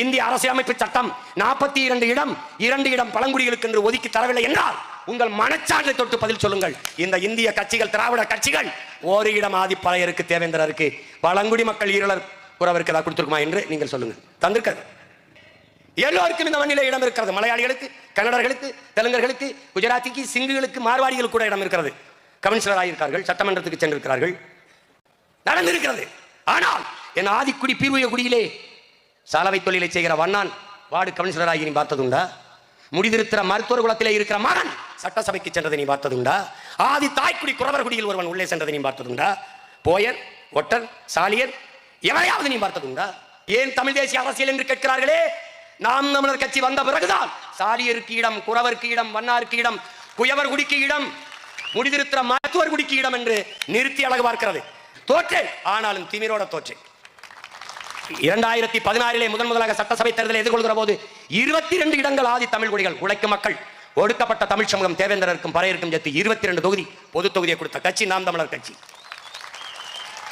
இந்திய அரசியலமைப்பு சட்டம் 42 இடம் 2 இடம் பழங்குடிகளுக்கு என்று ஒதுக்கி தரவில்லை என்றால் உங்கள் மனச்சான்றை தொட்டு பதில் சொல்லுங்கள். இந்த இந்திய கட்சிகள், திராவிட கட்சிகள், ஒரு இடம் ஆதிப்பாளையருக்கு, தேவேந்திரருக்கு, பழங்குடி மக்கள் ஈரலர் புறவருக்கு ஏதாவது கொடுத்துருக்குமா என்று நீங்கள் சொல்லுங்க. தந்திருக்காது. எல்லோருக்கும் இந்த மண்ணிலே இடம் இருக்கிறது. மலையாளிகளுக்கு, கன்னடர்களுக்கு, தெலுங்கர்களுக்கு, குஜராத்திக்கு, சிங்குகளுக்கு, மார்வாடிகளுக்கு கூட இடம் இருக்கிறது. கவுன்சிலர் ஆகியிருக்கார்கள், சட்டமன்றத்துக்கு சென்றிருக்கிறார்கள், நடந்திருக்கிறது. ஆனால் என் ஆதிக்குடி பீர்வய குடியிலே சாலவை தொழிலை செய்கிற வண்ணான் வார்டு கவுன்சிலர் ஆகி நீ பார்த்ததுண்டா? முடிதிருக்கிற மருத்துவர் குலத்திலே இருக்கிற மகன் சட்டசபைக்கு சென்றதை நீ பார்த்ததுண்டா? ஆதி தாய்க்குடி குறவர் குடியில் ஒருவன் உள்ளே சென்றதை நீ பார்த்ததுண்டா? போயர், ஒட்டர், சாலியர் எவரையாவது நீ பார்த்ததுண்டா? ஏன் தமிழ் தேசிய அரசியல் என்று கேட்கிறார்களே? நாம் தமிழர் கட்சி வந்த பிறகுதான் சாலியருக்கு இடம், குறவருக்கு இடம், வண்ணாருக்கு இடம், குயவர் குடிக்கு இடம், முடிதிருக்கிற மருத்துவர் குடிக்கு இடம் என்று நிறுத்தி அழகு பார்க்கிறது. தோற்றேன், ஆனாலும் திமிரோட தோற்றேன். 2016 முதலாக சட்டசபை தேர்தலை எதிர்கொள்கிற போது 22 இடங்கள் ஆதி தமிழ் குடிகள், உழைக்கும் மக்கள், ஒடுக்கப்பட்ட தமிழ் சமூகம், தேவேந்திரருக்கும் பறையருக்கும் சேர்த்து 22 தொகுதி பொது தொகுதியை கொடுத்த கட்சி நாம் தமிழர் கட்சி.